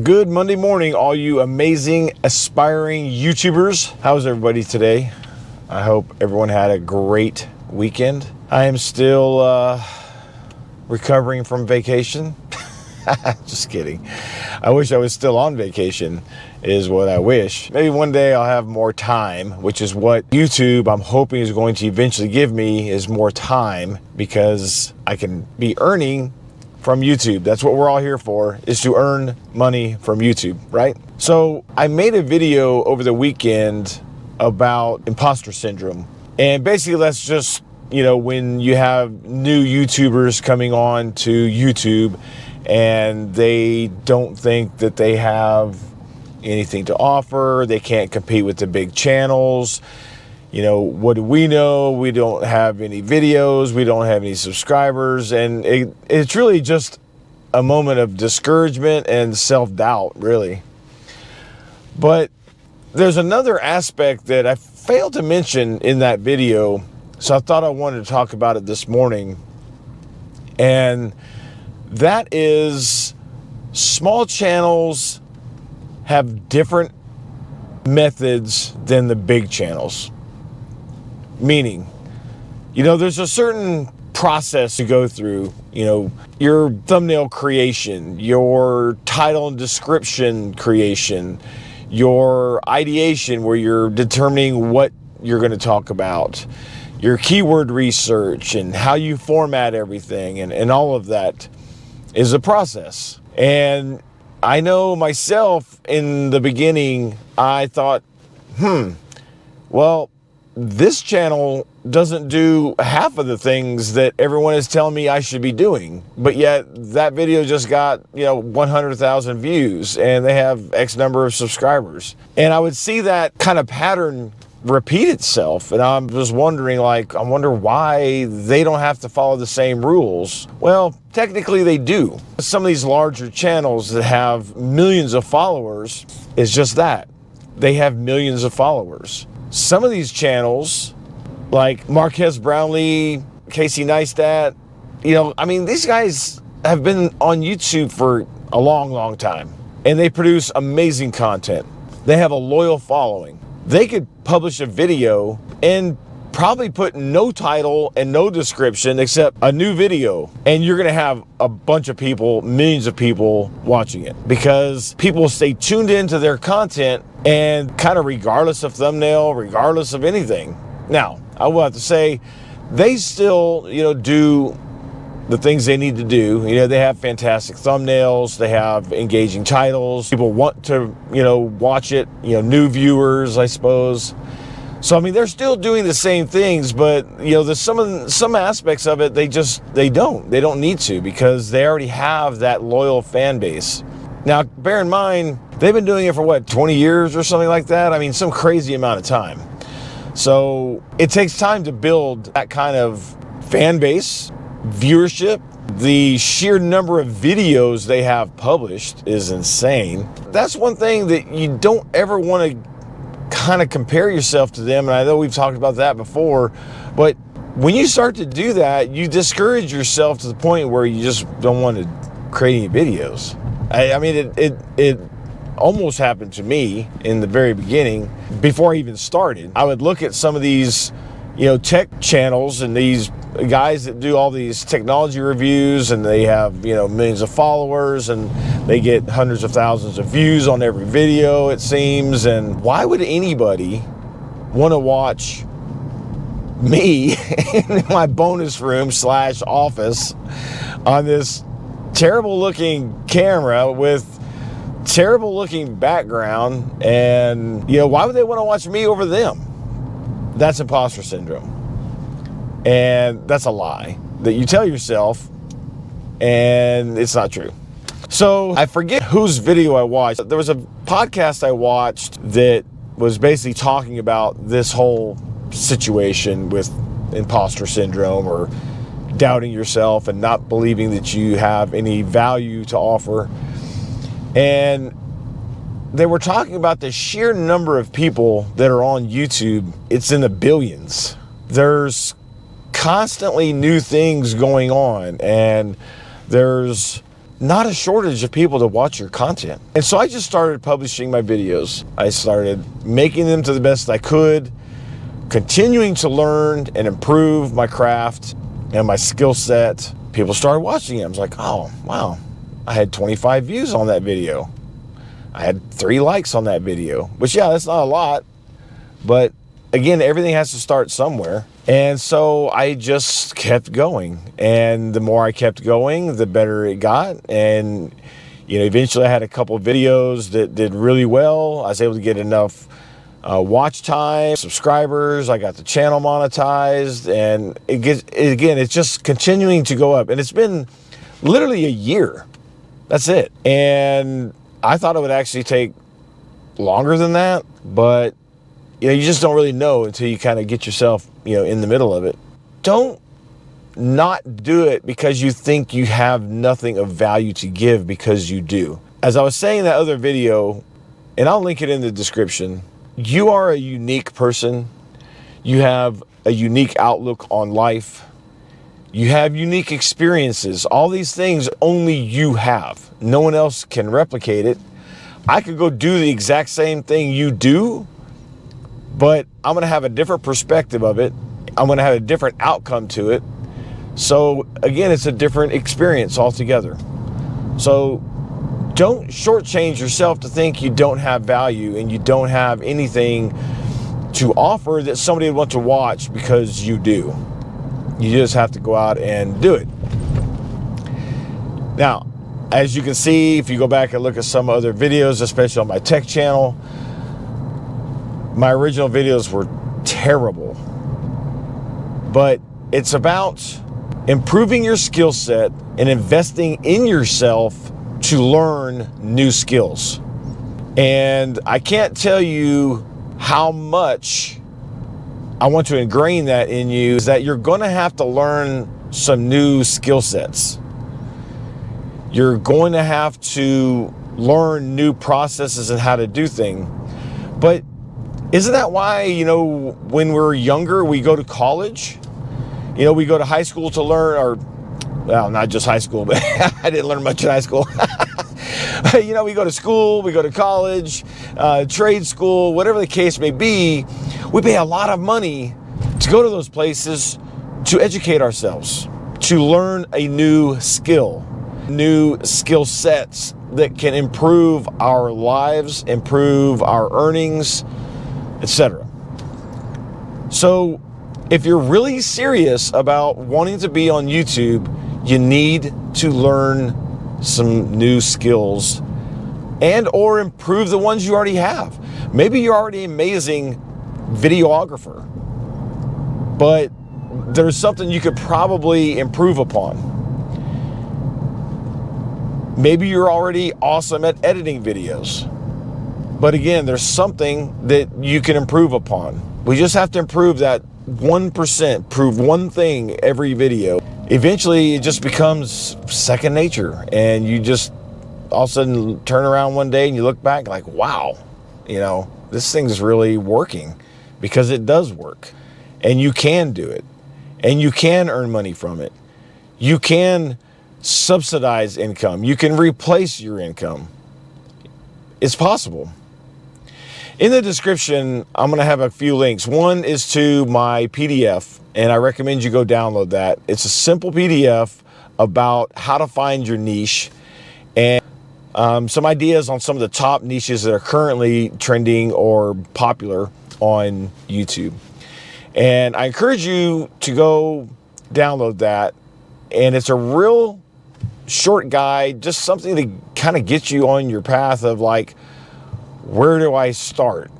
Good Monday morning, all you amazing, aspiring YouTubers. How's everybody today? I hope everyone had a great weekend. I am still recovering from vacation. Just kidding. I wish I was still on vacation, is what I wish. Maybe one day I'll have more time, which is what YouTube, I'm hoping, is going to eventually give me, is more time, because I can be earning from YouTube. That's what we're all here for, is to earn money from YouTube, right? So I made a video over the weekend about imposter syndrome. And basically that's just, when you have new YouTubers coming on to YouTube and they don't think that they have anything to offer, they can't compete with the big channels. What do we know? We don't have any videos, we don't have any subscribers, and it's really just a moment of discouragement and self-doubt, really. But there's another aspect that I failed to mention in that video, so I thought I wanted to talk about it this morning, and that is small channels have different methods than the big channels. Meaning, there's a certain process to go through, your thumbnail creation, your title and description creation, your ideation where you're determining what you're going to talk about, your keyword research and how you format everything, and all of that is a process. And I know myself in the beginning, I thought, well, this channel doesn't do half of the things that everyone is telling me I should be doing, but yet that video just got 100,000 views and they have X number of subscribers. And I would see that kind of pattern repeat itself, and I'm just wondering, I wonder why they don't have to follow the same rules. Well, technically they do. Some of these larger channels that have millions of followers is just that. They have millions of followers. Some of these channels, like Marquez Brownlee, Casey Neistat, these guys have been on YouTube for a long, long time, and they produce amazing content. They have a loyal following. They could publish a video and probably put no title and no description except a new video, and you're gonna have a bunch of people, millions of people watching it, because people stay tuned into their content, and kind of regardless of thumbnail, regardless of anything. Now, I will have to say, they still, do the things they need to do. They have fantastic thumbnails, they have engaging titles, people want to, watch it, new viewers, I suppose. So, they're still doing the same things, but, there's some aspects of it, they don't need to, because they already have that loyal fan base. Now, bear in mind, they've been doing it for 20 years or something like that? Some crazy amount of time. So it takes time to build that kind of fan base, viewership. The sheer number of videos they have published is insane. That's one thing that you don't ever want to kind of compare yourself to them, and I know we've talked about that before, but when you start to do that, you discourage yourself to the point where you just don't want to create any videos. It almost happened to me in the very beginning. Before I even started, I would look at some of these, tech channels and these guys that do all these technology reviews, and they have, millions of followers, and they get hundreds of thousands of views on every video, it seems. And why would anybody want to watch me in my bonus room / office on this terrible looking camera with terrible looking background, and why would they want to watch me over them? That's imposter syndrome, and that's a lie that you tell yourself, and it's not true. So I forget whose video I watched. There was a podcast I watched that was basically talking about this whole situation with imposter syndrome, or doubting yourself and not believing that you have any value to offer. And they were talking about the sheer number of people that are on YouTube. It's in the billions. There's constantly new things going on, and there's not a shortage of people to watch your content. And so I just started publishing my videos. I started making them to the best I could, continuing to learn and improve my craft and my skill set. People started watching it. I was like, oh, wow. I had 25 views on that video. I had 3 likes on that video, which, yeah, that's not a lot. But again, everything has to start somewhere. And so I just kept going. And the more I kept going, the better it got. And, you know, eventually I had a couple of videos that did really well. I was able to get enough watch time, subscribers. I got the channel monetized. And it's just continuing to go up. And it's been literally a year. That's it. And I thought it would actually take longer than that. But you know, you just don't really know until you kind of get yourself, you know, in the middle of it. Don't not do it because you think you have nothing of value to give, because you do. As I was saying in that other video, and I'll link it in the description, you are a unique person. You have a unique outlook on life. You have unique experiences. All these things only you have. No one else can replicate it. I could go do the exact same thing you do, but I'm going to have a different perspective of it. I'm going to have a different outcome to it. So again, it's a different experience altogether. So don't shortchange yourself to think you don't have value and you don't have anything to offer that somebody would want to watch, because you do. You just have to go out and do it. Now, as you can see, if you go back and look at some other videos, especially on my tech channel, my original videos were terrible. But it's about improving your skill set and investing in yourself to learn new skills. And I can't tell you how much I want to ingrain that in you, is that you're going to have to learn some new skill sets. You're going to have to learn new processes and how to do things. But isn't that why, you know, when we're younger, we go to college? You know, we go to high school to learn, or, well, not just high school, but I didn't learn much in high school. You know, we go to school, we go to college, trade school, whatever the case may be. We pay a lot of money to go to those places to educate ourselves, to learn a new skill, new skill sets that can improve our lives, improve our earnings, etc. So if you're really serious about wanting to be on YouTube, you need to learn some new skills and or improve the ones you already have. Maybe you're already an amazing videographer, but there's something you could probably improve upon. Maybe you're already awesome at editing videos, but again, there's something that you can improve upon. We just have to improve that 1%, prove one thing every video. Eventually, it just becomes second nature, and you just all of a sudden turn around one day and you look back like, wow, you know, this thing's really working, because it does work, and you can do it, and you can earn money from it. You can subsidize income. You can replace your income. It's possible. In the description, I'm going to have a few links. One is to my PDF, and I recommend you go download that. It's a simple PDF about how to find your niche, and some ideas on some of the top niches that are currently trending or popular on YouTube. And I encourage you to go download that. And it's a real short guide, just something to kind of get you on your path of like, where do I start?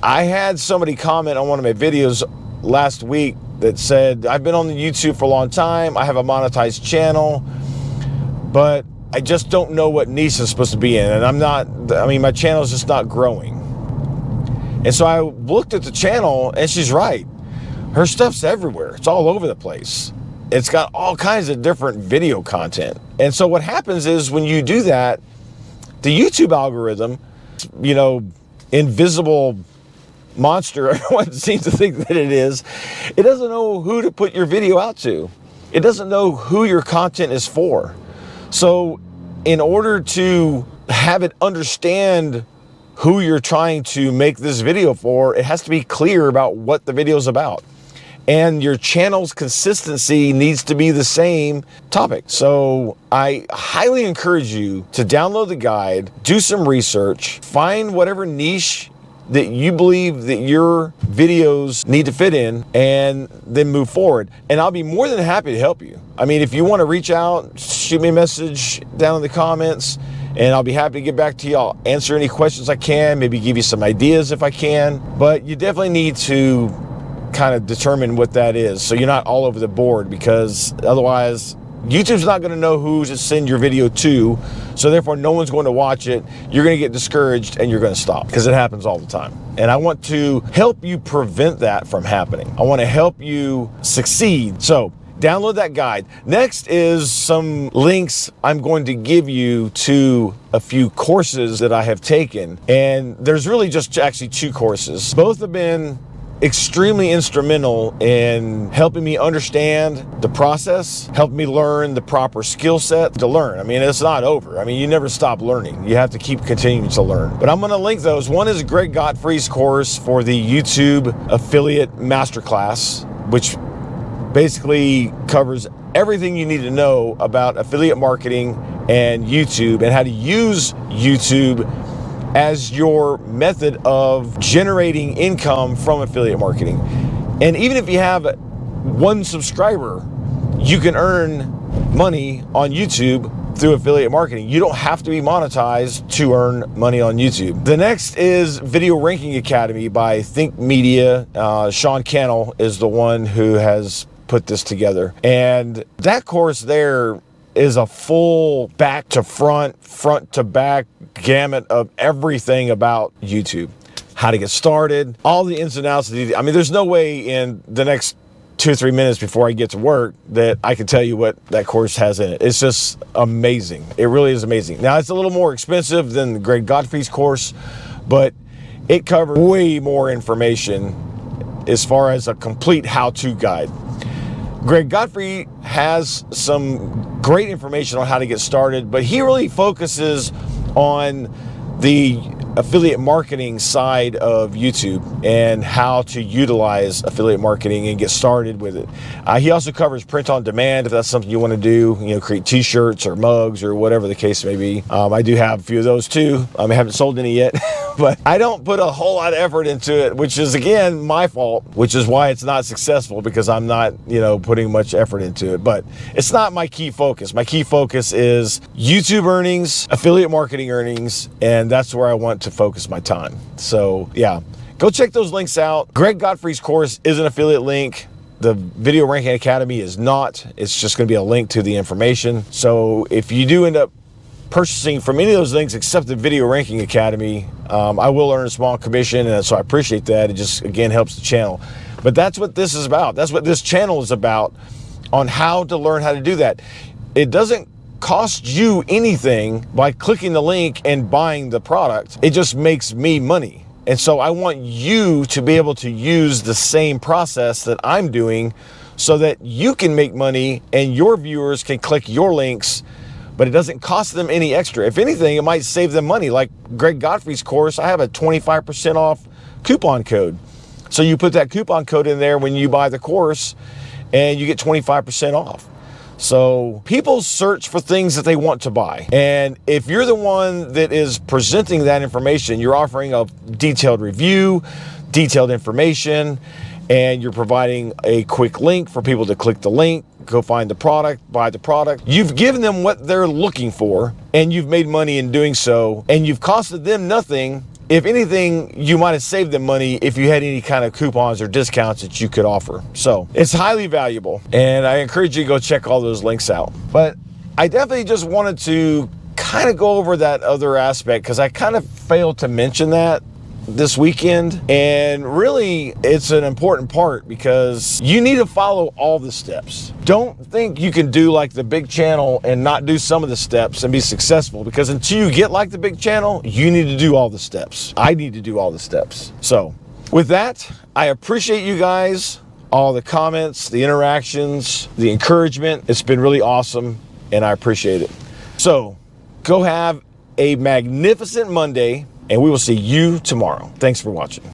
I had somebody comment on one of my videos last week that said, I've been on the YouTube for a long time. I have a monetized channel, but I just don't know what niche is supposed to be in. And my channel is just not growing. And so I looked at the channel, and she's right. Her stuff's everywhere. It's all over the place. It's got all kinds of different video content. And so what happens is when you do that, the YouTube algorithm, you know, invisible monster everyone seems to think that it is, it doesn't know who to put your video out to. It doesn't know who your content is for. So in order to have it understand who you're trying to make this video for, it has to be clear about what the video is about. And your channel's consistency needs to be the same topic. So I highly encourage you to download the guide, do some research, find whatever niche that you believe that your videos need to fit in, and then move forward. And I'll be more than happy to help you. I mean, if you want to reach out, shoot me a message down in the comments, and I'll be happy to get back to you. I'll answer any questions I can, maybe give you some ideas if I can. But you definitely need to kind of determine what that is, so you're not all over the board, because otherwise YouTube's not going to know who to send your video to, so therefore no one's going to watch it. You're going to get discouraged and you're going to stop, because it happens all the time. And I want to help you prevent that from happening. I want to help you succeed. So download that guide. Next is some links I'm going to give you to a few courses that I have taken, and there's really just actually 2 courses. Both have been extremely instrumental in helping me understand the process, helping me learn the proper skill set to learn. I mean, it's not over. I mean, you never stop learning. You have to keep continuing to learn. But I'm going to link those. One is Greg Godfrey's course for the YouTube Affiliate Masterclass, which basically covers everything you need to know about affiliate marketing and YouTube, and how to use YouTube as your method of generating income from affiliate marketing. And even if you have 1 subscriber, you can earn money on YouTube through affiliate marketing. You don't have to be monetized to earn money on YouTube. The next is Video Ranking Academy by Think Media. Sean Cannell is the one who has put this together. And that course there is a full back to front, front to back gamut of everything about YouTube. How to get started, all the ins and outs. I mean, there's no way in the next 2 or 3 minutes before I get to work that I can tell you what that course has in it. It's just amazing. It really is amazing. Now, it's a little more expensive than Greg Godfrey's course, but it covers way more information as far as a complete how-to guide. Greg Godfrey has some great information on how to get started, but he really focuses on the affiliate marketing side of YouTube and how to utilize affiliate marketing and get started with it. He also covers print on demand, if that's something you want to do, you know, create t-shirts or mugs or whatever the case may be. I do have a few of those too. I haven't sold any yet, but I don't put a whole lot of effort into it, which is again my fault, which is why it's not successful, because I'm not, you know, putting much effort into it. But it's not my key focus. My key focus is YouTube earnings, affiliate marketing earnings, and that's where I want to focus my time. So yeah, go check those links out. Greg Godfrey's course is an affiliate link. The Video Ranking Academy is not. It's just going to be a link to the information. So if you do end up purchasing from any of those links except the Video Ranking Academy, I will earn a small commission, and so I appreciate that. It just, again, helps the channel. But that's what this is about. That's what this channel is about, on how to learn how to do that. It doesn't cost you anything by clicking the link and buying the product. It just makes me money. And so I want you to be able to use the same process that I'm doing so that you can make money and your viewers can click your links, but it doesn't cost them any extra. If anything, it might save them money. Like Greg Godfrey's course, I have a 25% off coupon code. So you put that coupon code in there when you buy the course and you get 25% off. So people search for things that they want to buy. And if you're the one that is presenting that information, you're offering a detailed review, detailed information, and you're providing a quick link for people to click the link, go find the product, buy the product. You've given them what they're looking for, and you've made money in doing so, and you've costed them nothing. If anything, you might have saved them money if you had any kind of coupons or discounts that you could offer. So it's highly valuable, and I encourage you to go check all those links out. But I definitely just wanted to kind of go over that other aspect, because I kind of failed to mention that this weekend. And really, it's an important part, because you need to follow all the steps. Don't think you can do like the big channel and not do some of the steps and be successful, because until you get like the big channel, you need to do all the steps. I need to do all the steps. So with that, I appreciate you guys, all the comments, the interactions, the encouragement. It's been really awesome, and I appreciate it. So go have a magnificent Monday, and we will see you tomorrow. Thanks for watching.